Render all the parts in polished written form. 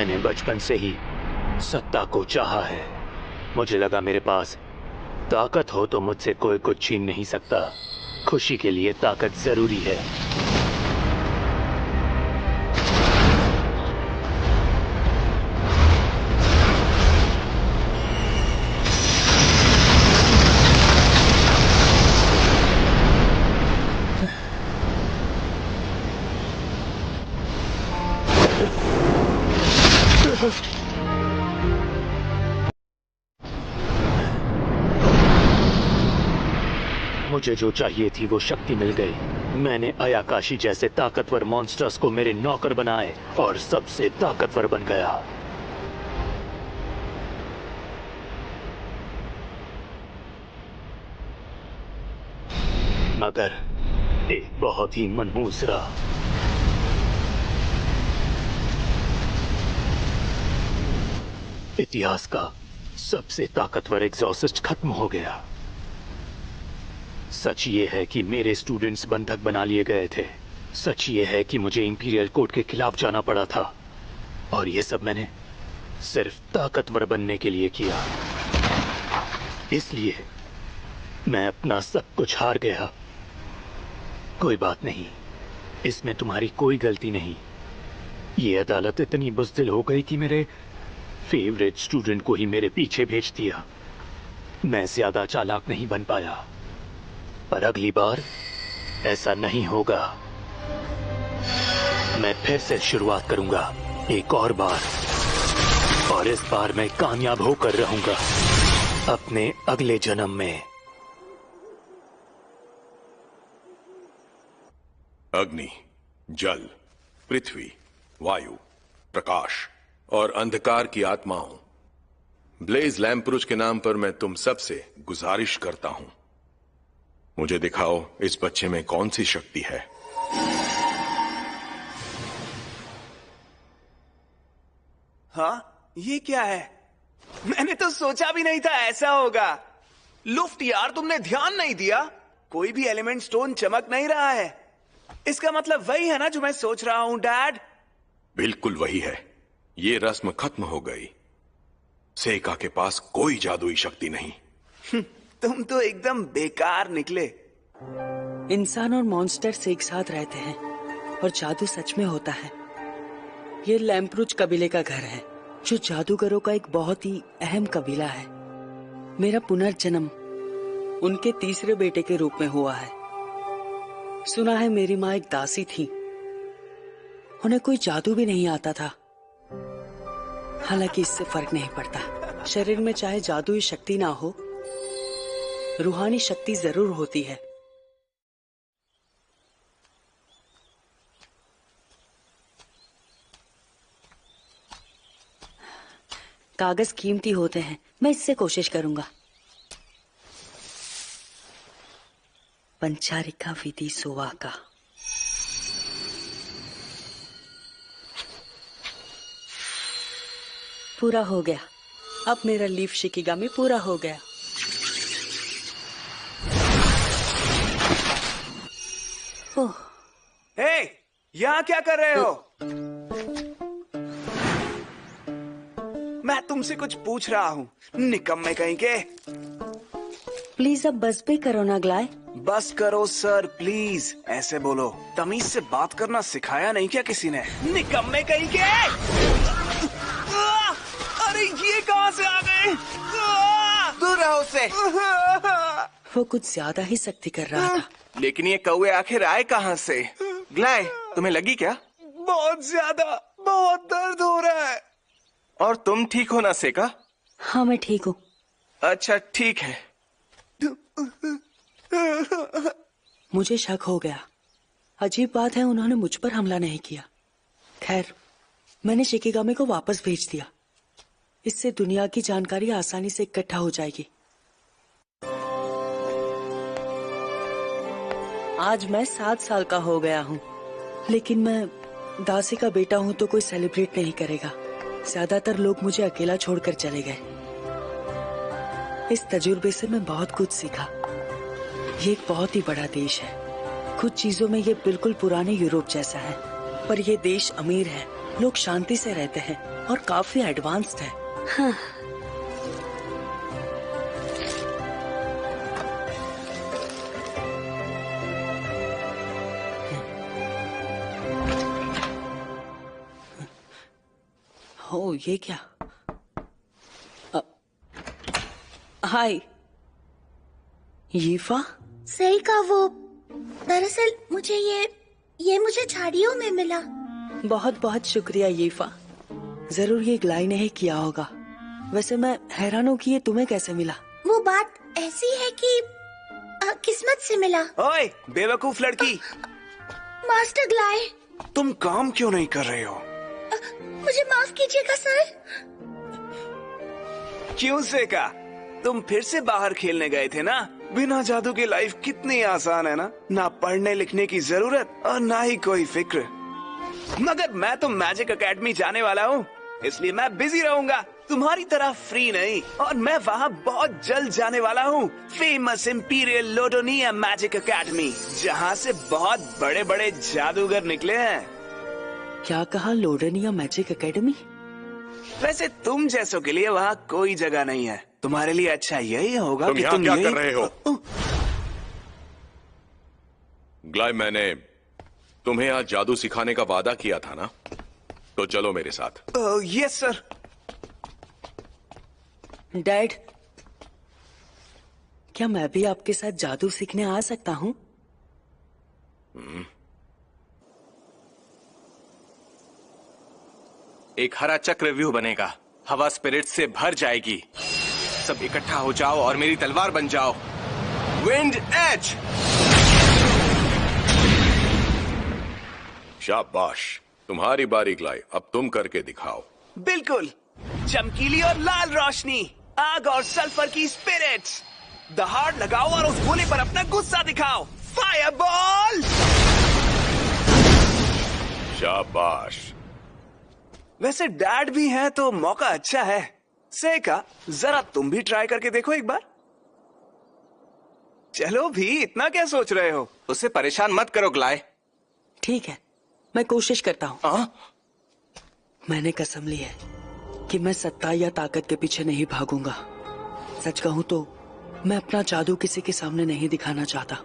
मैंने बचपन से ही सत्ता को चाहा है। मुझे लगा मेरे पास ताकत हो तो मुझसे कोई कुछ छीन नहीं सकता। खुशी के लिए ताकत जरूरी है। मुझे जो चाहिए थी वो शक्ति मिल गई। मैंने अयाकाशी जैसे ताकतवर मॉन्स्टर्स को मेरे नौकर बनाए और सबसे ताकतवर बन गया। मगर एक बहुत ही मनहूस राह। इतिहास का सबसे ताकतवर एग्जॉसिस्ट खत्म हो गया। सच ये है कि मेरे स्टूडेंट्स बंधक बना लिए गए थे। सच ये है कि मुझे इंपीरियल कोर्ट के खिलाफ जाना पड़ा था। और ये सब मैंने सिर्फ ताकतवर बनने के लिए किया। इसलिए मैं अपना सब कुछ हार गया। कोई बात नहीं, इसमें तुम्हारी कोई गलती नहीं। ये अदालत इतनी बुज़दिल हो गई कि मेरे फेवरेट स्टूडेंट को ही मेरे पीछे भेज दिया। मैं ज्यादा चालाक नहीं बन पाया, पर अगली बार ऐसा नहीं होगा। मैं फिर से शुरुआत करूंगा एक और बार, और इस बार मैं कामयाब होकर रहूंगा अपने अगले जन्म में। अग्नि, जल, पृथ्वी, वायु, प्रकाश और अंधकार की आत्माओं, ब्लेज लैम्प्रुज के नाम पर मैं तुम सबसे गुजारिश करता हूं, मुझे दिखाओ इस बच्चे में कौन सी शक्ति है। हाँ, ये क्या है? मैंने तो सोचा भी नहीं था ऐसा होगा। लुफ्ट यार, तुमने ध्यान नहीं दिया? कोई भी एलिमेंट स्टोन चमक नहीं रहा है। इसका मतलब वही है ना जो मैं सोच रहा हूं, डैड? बिल्कुल वही है। ये रस्म खत्म हो गई। सेका के पास कोई जादुई शक्ति नहीं। तुम तो एकदम बेकार निकले। इंसान और मॉन्स्टर्स एक साथ रहते हैं और जादू सच में होता है। ये लैम्प्रुज कबीले का घर है, जो जादूगरों का एक बहुत ही अहम कबीला है। मेरा पुनर्जन्म उनके तीसरे बेटे के रूप में हुआ है। सुना है मेरी माँ एक दासी थी, उन्हें कोई जादू भी नहीं आता था। हालांकि इससे फर्क नहीं पड़ता। शरीर में चाहे जादुई शक्ति ना हो, रूहानी शक्ति जरूर होती है। कागज कीमती होते हैं, मैं इससे कोशिश करूंगा। पंचारिका विधि सोवाका। पूरा हो गया। अब मेरा लीफ शिकिगामी पूरा हो गया। हे, यहाँ क्या कर रहे हो? मैं तुमसे कुछ पूछ रहा हूँ, निकम्मे कहीं के। प्लीज अब बस भी करो ना ग्लाय। बस करो सर, प्लीज। ऐसे बोलो। तमीज से बात करना सिखाया नहीं क्या किसी ने? निकम्मे कहीं के। अरे ये कहाँ से आ गए? दूर रहो उससे। वो कुछ ज्यादा ही सख्ती कर रहा था। लेकिन ये कौवे आखिर आए कहाँ से? ग्लाय, तुम्हें लगी क्या? बहुत ज्यादा, बहुत दर्द हो रहा है। और तुम ठीक हो ना सेका? हाँ, मैं ठीक हूँ। अच्छा ठीक है। मुझे शक हो गया। अजीब बात है, उन्होंने मुझ पर हमला नहीं किया। खैर, मैंने शिकिगामी को वापस भेज दिया। इससे दुनिया की जानकारी आसानी से इकट्ठा हो जाएगी। आज मैं 7 साल का हो गया हूँ, लेकिन मैं दासी का बेटा हूँ तो कोई सेलिब्रेट नहीं करेगा। ज्यादातर लोग मुझे अकेला छोड़कर चले गए। इस तजुर्बे से मैं बहुत कुछ सीखा। ये एक बहुत ही बड़ा देश है। कुछ चीजों में ये बिल्कुल पुराने यूरोप जैसा है, पर यह देश अमीर है लोग शांति से रहते हैं और काफी एडवांस्ड है। हाँ। ओ, ये क्या? हाय यीफा। सही कहा वो। दरअसल मुझे ये मुझे झाड़ियों में मिला। बहुत बहुत शुक्रिया यीफा। जरूर ये ग्लाई ने ही किया होगा। वैसे मैं हैरान हूँ कि ये तुम्हें कैसे मिला। वो बात ऐसी है कि किस्मत से मिला। ओए बेवकूफ लड़की, मास्टर ग्लाई, तुम काम क्यों नहीं कर रहे हो? मुझे माफ कीजिएगा सर। क्यों सेका? तुम फिर से बाहर खेलने गए थे ना? बिना जादू की लाइफ कितनी आसान है ना पढ़ने लिखने की जरूरत और ना ही कोई फिक्र। मगर मैं तो मैजिक एकेडमी जाने वाला हूँ, इसलिए मैं बिजी रहूंगा, तुम्हारी तरह फ्री नहीं। और मैं वहाँ बहुत जल्द जाने वाला हूँ, फेमस इंपीरियल लोडोनिया मैजिक एकेडमी, जहाँ से बहुत बड़े बड़े जादूगर निकले हैं। क्या कहा? लोडोनिया मैजिक एकेडमी? वैसे तुम जैसों के लिए वहाँ कोई जगह नहीं है। तुम्हारे लिए अच्छा यही होगा कि तुम क्या कर रहे हो? ग्लाई, मैंने तुम्हें आज जादू सिखाने का वादा किया था ना, तो चलो मेरे साथ। Yes sir. डैड, क्या मैं भी आपके साथ जादू सीखने आ सकता हूँ? एक हरा चक्रव्यूह बनेगा, हवा स्पिरिट से भर जाएगी। सब इकट्ठा हो जाओ और मेरी तलवार बन जाओ। Wind edge. शाबाश, तुम्हारी बारी ग्लाई, अब तुम करके दिखाओ। बिल्कुल, चमकीली और लाल रोशनी, आग और सल्फर की स्पिरिट्स। दहाड़ लगाओ और उस गोले पर अपना गुस्सा दिखाओ। फायरबॉल। शाबाश। वैसे डैड भी है तो मौका अच्छा है। सेका, जरा तुम भी ट्राई करके देखो एक बार। चलो भी, इतना क्या सोच रहे हो? उसे परेशान मत करो ग्लाई। ठीक है, मैं कोशिश करता हूँ। मैंने कसम ली है कि मैं सत्ता या ताकत के पीछे नहीं भागूंगा। सच कहूँ तो मैं अपना जादू किसी के सामने नहीं दिखाना चाहता,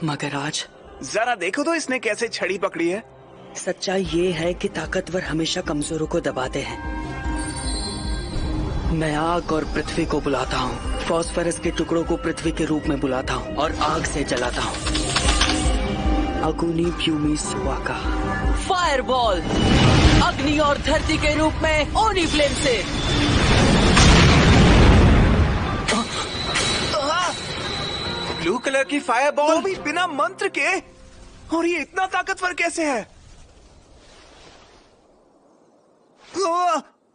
मगर आज जरा देखो तो इसने कैसे छड़ी पकड़ी है। सच्चाई ये है कि ताकतवर हमेशा कमजोरों को दबाते हैं। मैं आग और पृथ्वी को बुलाता हूँ, फॉस्फोरस के टुकड़ों को पृथ्वी के रूप में बुलाता हूँ और आग से जलाता हूँ। अगुनी प्यूमी स्वाका। फायरबॉल, अग्नि और धरती के रूप में ओनी फ्लेम से। ब्लू कलर की फायरबॉल, वो भी बिना मंत्र के। और ये इतना ताकतवर कैसे है?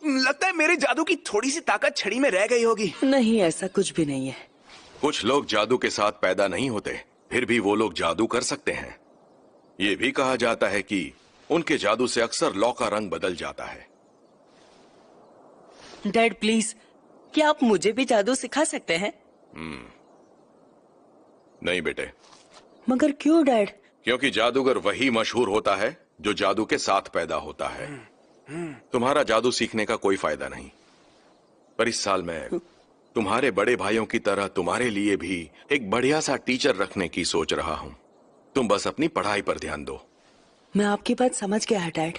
लगता है मेरे जादू की थोड़ी सी ताकत छड़ी में रह गई होगी। नहीं, ऐसा कुछ भी नहीं है। कुछ लोग जादू के साथ पैदा नहीं होते, फिर भी वो लोग जादू कर सकते हैं। ये भी कहा जाता है कि उनके जादू से अक्सर लौ का रंग बदल जाता है। डैड प्लीज, क्या आप मुझे भी जादू सिखा सकते हैं? नहीं बेटे। मगर क्यों डैड? क्योंकि जादूगर वही मशहूर होता है जो जादू के साथ पैदा होता है। तुम्हारा जादू सीखने का कोई फायदा नहीं, पर इस साल मैं तुम्हारे बड़े भाइयों की तरह तुम्हारे लिए भी एक बढ़िया सा टीचर रखने की सोच रहा हूं। तुम बस अपनी पढ़ाई पर ध्यान दो। मैं आपकी बात समझ गया है डैड।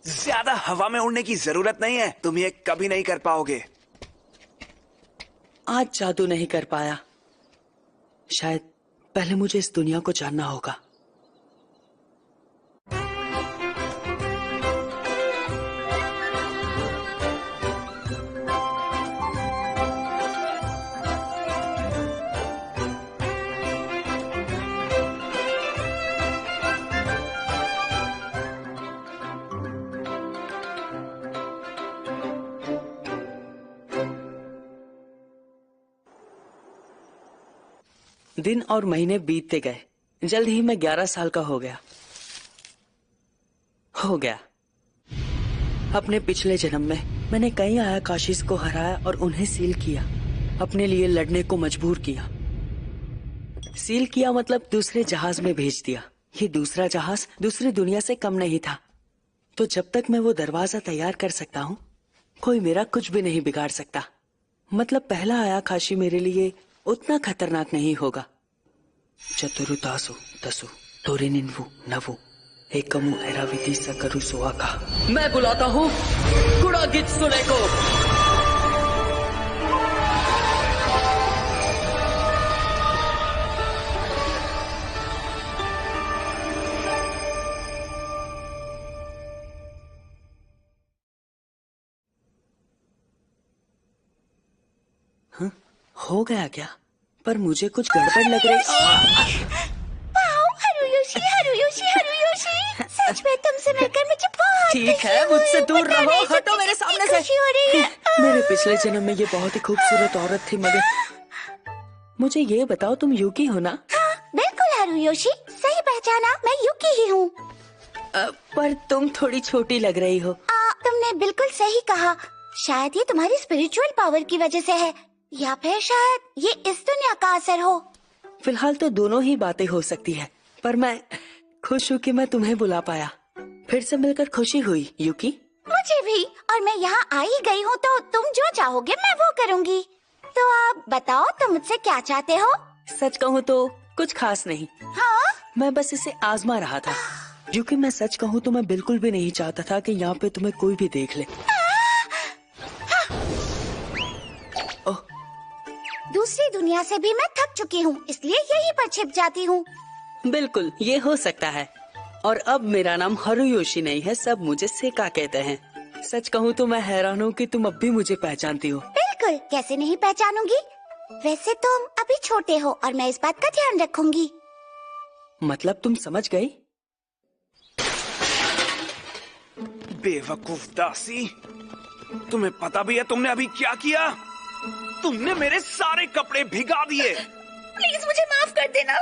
ज्यादा हवा में उड़ने की जरूरत नहीं है, तुम ये कभी नहीं कर पाओगे। आज जादू नहीं कर पाया, शायद पहले मुझे इस दुनिया को जानना होगा। दिन और महीने बीतते गए। जल्द ही मैं 11 साल का हो गया। अपने पिछले जन्म में मैंने कई आयाकाशीस को हराया और उन्हें सील किया, अपने लिए लड़ने को मजबूर किया। सील किया मतलब दूसरे जहाज में भेज दिया। ये दूसरा जहाज दूसरी दुनिया से कम नहीं था। तो जब तक मैं वो दरवाजा तैयार कर सकता हूँ, कोई मेरा कुछ भी नहीं बिगाड़ सकता। मतलब पहला आया काशी मेरे लिए उतना खतरनाक नहीं होगा। चतुरु तासु तसु तोरिनिन्वु नवु एकमु एराविधि सकरु सुआका। मैं बुलाता हूँ कुड़ा गित्सुने को। हो गया क्या? पर मुझे कुछ गड़बड़ लग रही। हरुयोशी, हरुयोशी, हरुयोशी, सच में तुमसे मिलकर मुझे बहुत ठीक है, मुझसे दूर रहो, हटो मेरे सामने से। खुशी हो रही है। मेरे पिछले जन्म में ये बहुत ही खूबसूरत औरत थी, मगर मुझे ये बताओ, तुम युकी हो ना? हाँ, बिल्कुल हरुयोशी, सही पहचाना, मैं युकी ही हूँ। पर तुम थोड़ी छोटी लग रही हो। तुमने बिल्कुल सही कहा। शायद ये तुम्हारी स्पिरिचुअल पावर की वजह से है, या फिर शायद ये इस दुनिया का असर हो। फिलहाल तो दोनों ही बातें हो सकती है, पर मैं खुश हूँ कि मैं तुम्हें बुला पाया। फिर से मिलकर खुशी हुई युकी। मुझे भी, और मैं यहाँ आई गई हूँ तो तुम जो चाहोगे मैं वो करूँगी। तो आप बताओ, तुम मुझसे क्या चाहते हो? सच कहूँ तो कुछ खास नहीं। हाँ? मैं बस इसे आजमा रहा था, क्योंकि मैं सच कहूँ तो मैं बिल्कुल भी नहीं चाहता था कि यहाँ पे तुम्हें कोई भी देख ले। दूसरी दुनिया से भी मैं थक चुकी हूँ, इसलिए यहीं पर छिप जाती हूँ। बिल्कुल, ये हो सकता है। और अब मेरा नाम हरुयोशी नहीं है, सब मुझे सेका कहते हैं। सच कहूँ तो मैं हैरान हूँ कि तुम अब भी मुझे पहचानती हो। बिल्कुल, कैसे नहीं पहचानूंगी। वैसे तुम अभी छोटे हो और मैं इस बात का ध्यान रखूंगी। मतलब तुम समझ गई? बेवकूफ दासी, तुम्हें पता भी है तुमने अभी क्या किया? तुमने मेरे सारे कपड़े भिगा दिए। प्लीज मुझे माफ कर देना।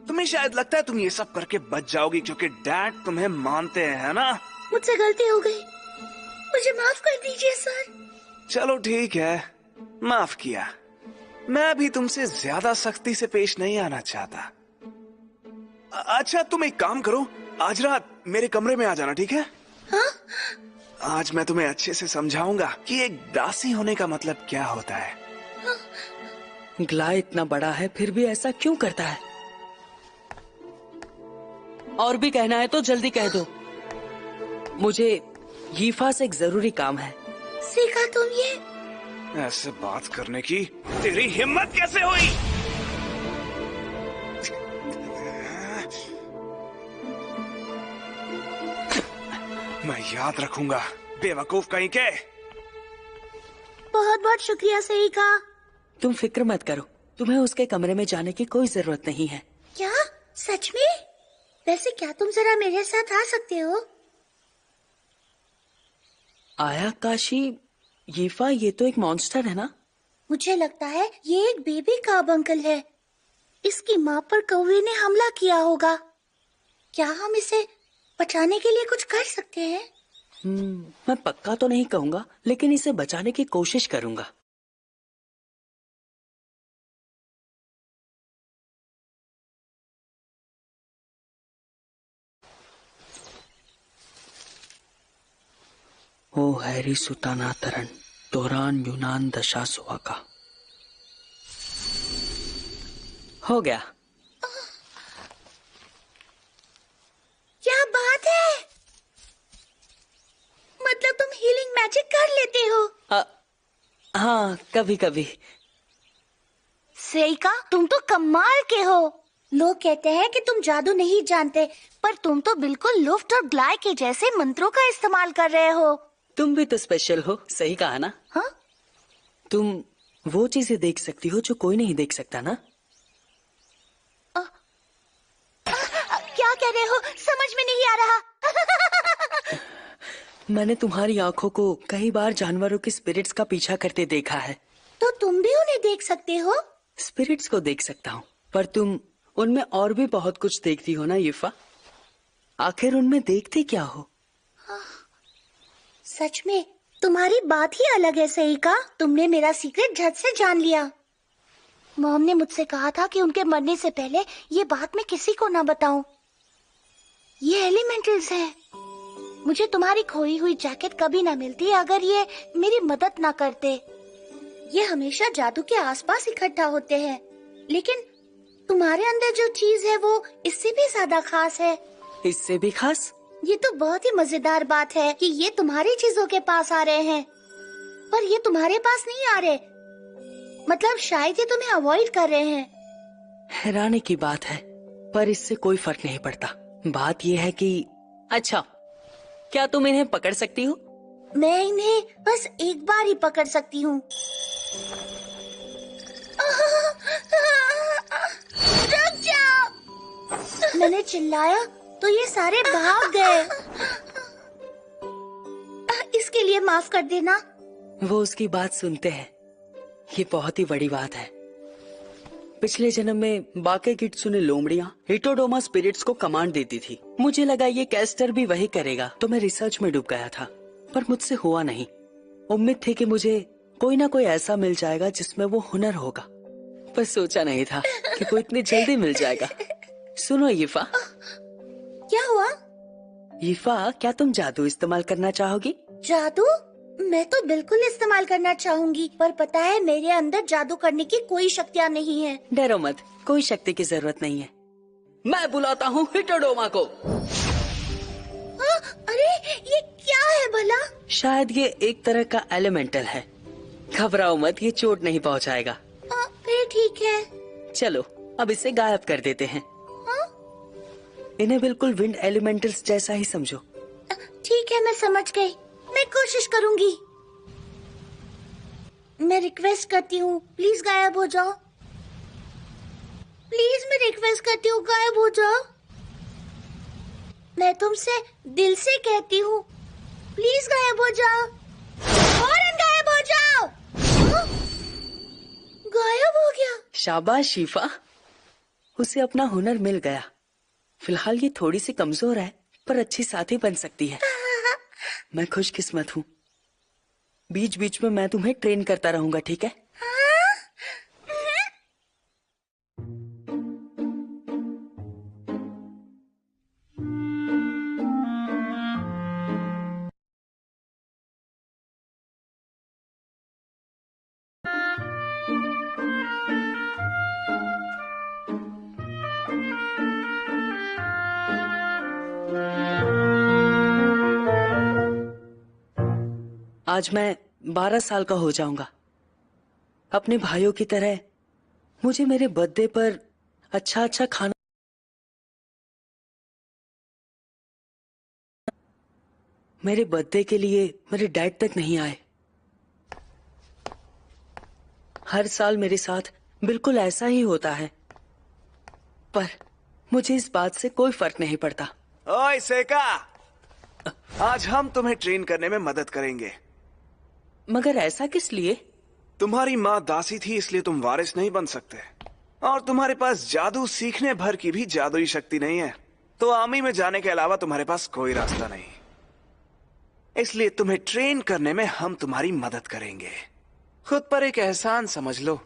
तुम्हें शायद लगता है तुम ये सब करके बच जाओगी क्योंकि डैड तुम्हें मानते हैं, है ना? मुझसे गलती हो गई, मुझे माफ कर दीजिए सर। चलो ठीक है, माफ किया। मैं भी तुमसे ज्यादा सख्ती से पेश नहीं आना चाहता। अच्छा, तुम एक काम करो, आज रात मेरे कमरे में आ जाना, ठीक है? हाँ? आज मैं तुम्हें अच्छे से समझाऊंगा कि एक दासी होने का मतलब क्या होता है। ग्ला इतना बड़ा है फिर भी ऐसा क्यों करता है? और भी कहना है तो जल्दी कह दो। मुझे यीफा से एक जरूरी काम है। सीखा तुम ये? ऐसे बात करने की तेरी हिम्मत कैसे हुई? मैं याद रखूंगा, बेवकूफ कहीं के। बहुत बहुत शुक्रिया सेका। तुम फिक्र मत करो, तुम्हें उसके कमरे में जाने की कोई जरूरत नहीं है। क्या? सच में? वैसे क्या तुम जरा मेरे साथ आ सकते हो? आया काशी, यीफा ये तो एक मॉन्स्टर है ना? मुझे लगता है ये एक बेबी कार्बंकल है। इसकी माँ पर कौवे ने हमला किया होगा। क्या हम इसे बचाने के लिए कुछ कर सकते हैं? मैं पक्का तो नहीं कहूंगा, लेकिन इसे बचाने की कोशिश करूंगा। ओ हैरी सुताना तरन तोरान यूनान दशा सुहाका। हो गया। क्या बात है? मतलब तुम हीलिंग मैजिक कर लेते हो? हाँ, कभी कभी। सेका, तुम तो कमाल के हो। लोग कहते हैं कि तुम जादू नहीं जानते, पर तुम तो बिल्कुल लुफ्ट और ग्लाय के जैसे मंत्रों का इस्तेमाल कर रहे हो। तुम भी तो स्पेशल हो, सही कहा ना? हाँ? तुम वो चीजें देख सकती हो जो कोई नहीं देख सकता ना? क्या कह रहे हो? समझ में नहीं आ रहा। मैंने तुम्हारी आंखों को कई बार जानवरों के स्पिरिट्स का पीछा करते देखा है। तो तुम भी उन्हें देख सकते हो? स्पिरिट्स को देख सकता हूँ, पर तुम उनमें और भी बहुत कुछ देखती हो ना यीफा? आखिर उनमें देखते क्या हो? सच में तुम्हारी बात ही अलग है सेका। तुमने मेरा सीक्रेट झट से जान लिया। मॉम ने मुझसे कहा था कि उनके मरने से पहले ये बात मैं किसी को ना बताऊं। ये एलिमेंटल्स हैं। मुझे तुम्हारी खोई हुई जैकेट कभी ना मिलती अगर ये मेरी मदद ना करते। ये हमेशा जादू के आसपास इकट्ठा होते हैं, लेकिन तुम्हारे अंदर जो चीज है वो इससे भी ज्यादा खास है। इससे भी खास? ये तो बहुत ही मजेदार बात है कि ये तुम्हारी चीजों के पास आ रहे हैं, पर ये तुम्हारे पास नहीं आ रहे। मतलब शायद ये तुम्हें अवॉइड कर रहे हैं। हैरानी की बात है, पर इससे कोई फर्क नहीं पड़ता। बात ये है कि अच्छा, क्या तुम इन्हें पकड़ सकती हो? मैं इन्हें बस एक बार ही पकड़ सकती हूँ। रुक जाओ! मैंने चिल्लाया तो ये सारे भाग गए। इसके लिए माफ कर देना। वो उसकी बात सुनते हैं। ये बहुत ही बड़ी बात है। पिछले जन्म में बाके किट्सू ने लोमड़ियां हिटोडोमा स्पिरिट्स को कमांड देती थी। मुझे लगा ये कैस्टर भी वही करेगा, तो मैं रिसर्च में डूब गया था, पर मुझसे हुआ नहीं। उम्मीद थी कि मुझे कोई ना कोई ऐसा मिल जाएगा जिसमें वो हुनर होगा, पर सोचा नहीं था कि वो इतनी जल्दी मिल जाएगा। सुनो यीफा। क्या हुआ? यीफा, क्या तुम जादू इस्तेमाल करना चाहोगी? जादू? मैं तो बिल्कुल इस्तेमाल करना चाहूंगी, पर पता है मेरे अंदर जादू करने की कोई शक्तियाँ नहीं है। डरो मत, कोई शक्ति की जरूरत नहीं है। मैं बुलाता हूँ हिटोडोमा को। अरे ये क्या है भला? शायद ये एक तरह का एलिमेंटल है। घबराओ मत, ये चोट नहीं पहुँचाएगा। फिर ठीक है। चलो अब इसे गायब कर देते हैं। इन्हें बिल्कुल विंड एलिमेंटल्स जैसा ही समझो। ठीक है, मैं समझ गई। मैं कोशिश करूंगी। मैं रिक्वेस्ट करती हूँ, प्लीज गायब हो जाओ। प्लीज मैं रिक्वेस्ट करती हूँ, गायब हो जाओ। मैं तुमसे दिल से कहती हूँ, प्लीज गायब हो जाओ। फौरन गायब हो जाओ। गायब हो गया। शाबाश शीफा, उसे अपना हुनर मिल गया। फिलहाल ये थोड़ी सी कमजोर है, पर अच्छी साथी बन सकती है। मैं खुशकिस्मत हूँ। बीच बीच में मैं तुम्हें ट्रेन करता रहूंगा, ठीक है? आज मैं 12 साल का हो जाऊंगा। अपने भाइयों की तरह मुझे मेरे बर्थडे पर अच्छा अच्छा खाना, मेरे बर्थडे के लिए मेरे डैड तक नहीं आए। हर साल मेरे साथ बिल्कुल ऐसा ही होता है, पर मुझे इस बात से कोई फर्क नहीं पड़ता। ओए सेका, आज हम तुम्हें ट्रेन करने में मदद करेंगे। मगर ऐसा किस लिए? तुम्हारी माँ दासी थी, इसलिए तुम वारिस नहीं बन सकते, और तुम्हारे पास जादू सीखने भर की भी जादुई शक्ति नहीं है, तो आर्मी में जाने के अलावा तुम्हारे पास कोई रास्ता नहीं। इसलिए तुम्हें ट्रेन करने में हम तुम्हारी मदद करेंगे। खुद पर एक एहसान समझ लो।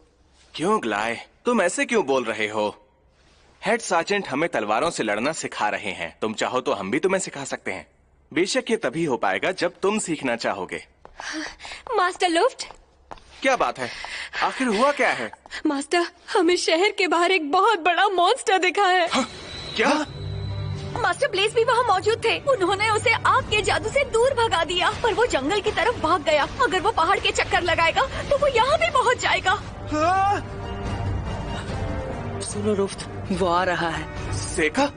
क्यों ग्लाय, तुम ऐसे क्यों बोल रहे हो? हेड सार्जेंट हमें तलवारों से लड़ना सिखा रहे हैं। तुम चाहो तो हम भी तुम्हें सिखा सकते हैं। बेशक ये तभी हो पाएगा जब तुम सीखना चाहोगे। मास्टर लुफ्ट, क्या बात है? आखिर हुआ क्या है? मास्टर, हमें शहर के बाहर एक बहुत बड़ा मॉन्स्टर दिखा है। क्या? मास्टर ब्लेज भी वहाँ मौजूद थे। उन्होंने उसे आग के जादू से दूर भगा दिया, पर वो जंगल की तरफ भाग गया। अगर वो पहाड़ के चक्कर लगाएगा तो वो यहाँ भी पहुँच जाएगा। सुनो रुफ्त, वो आ रहा है। सेका?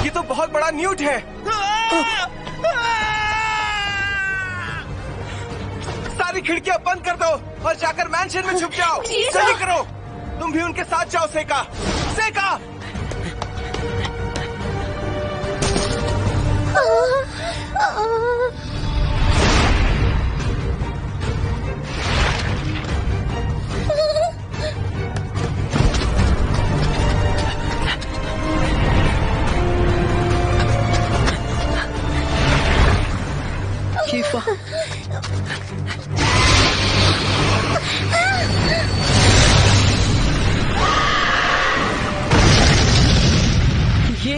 ये तो बहुत बड़ा न्यूट है। सारी खिड़कियां बंद कर दो और जाकर मैंशन में छुप जाओ। जल्दी करो, तुम भी उनके साथ जाओ। सेका, सेका!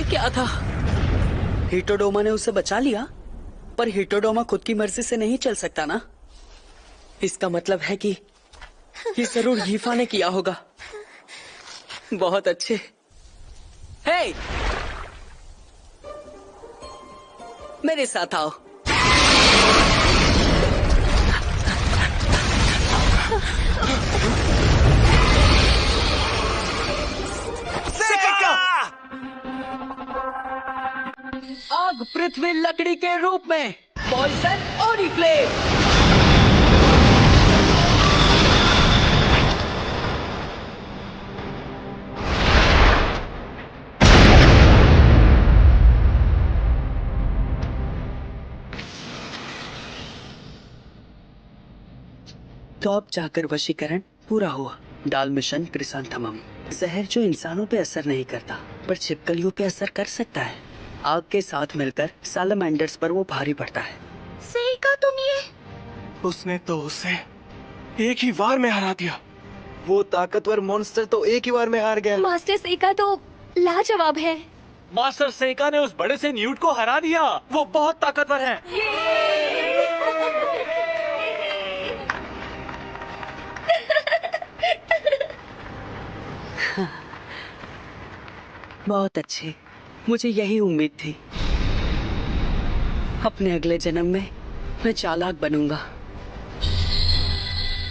क्या था? हिटोडोमा ने उसे बचा लिया, पर हिटोडोमा खुद की मर्जी से नहीं चल सकता ना। इसका मतलब है कि ये जरूर यीफा ने किया होगा। बहुत अच्छे। हे, मेरे साथ आओ। आग पृथ्वी लकड़ी के रूप में, पॉइजन ओरिफ्लेम। तो अब जाकर वशीकरण पूरा हुआ। डाल मिशन क्रिसांथेमम। जहर जो इंसानों पे असर नहीं करता, पर छिपकलियों पे असर कर सकता है। आग के साथ मिलकर सालामैंडर्स पर वो भारी पड़ता है। सेइका, तुम ये उसने तो उसे एक ही बार में हरा दिया। वो ताकतवर मॉन्स्टर तो एक ही बार में हार गया। मास्टर सेइका तो लाजवाब है। मास्टर सेइका ने उस बड़े से न्यूट को हरा दिया। वो बहुत ताकतवर है। बहुत अच्छे, मुझे यही उम्मीद थी। अपने अगले जन्म में मैं चालाक बनूंगा।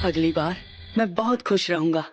अगली बार मैं बहुत खुश रहूंगा।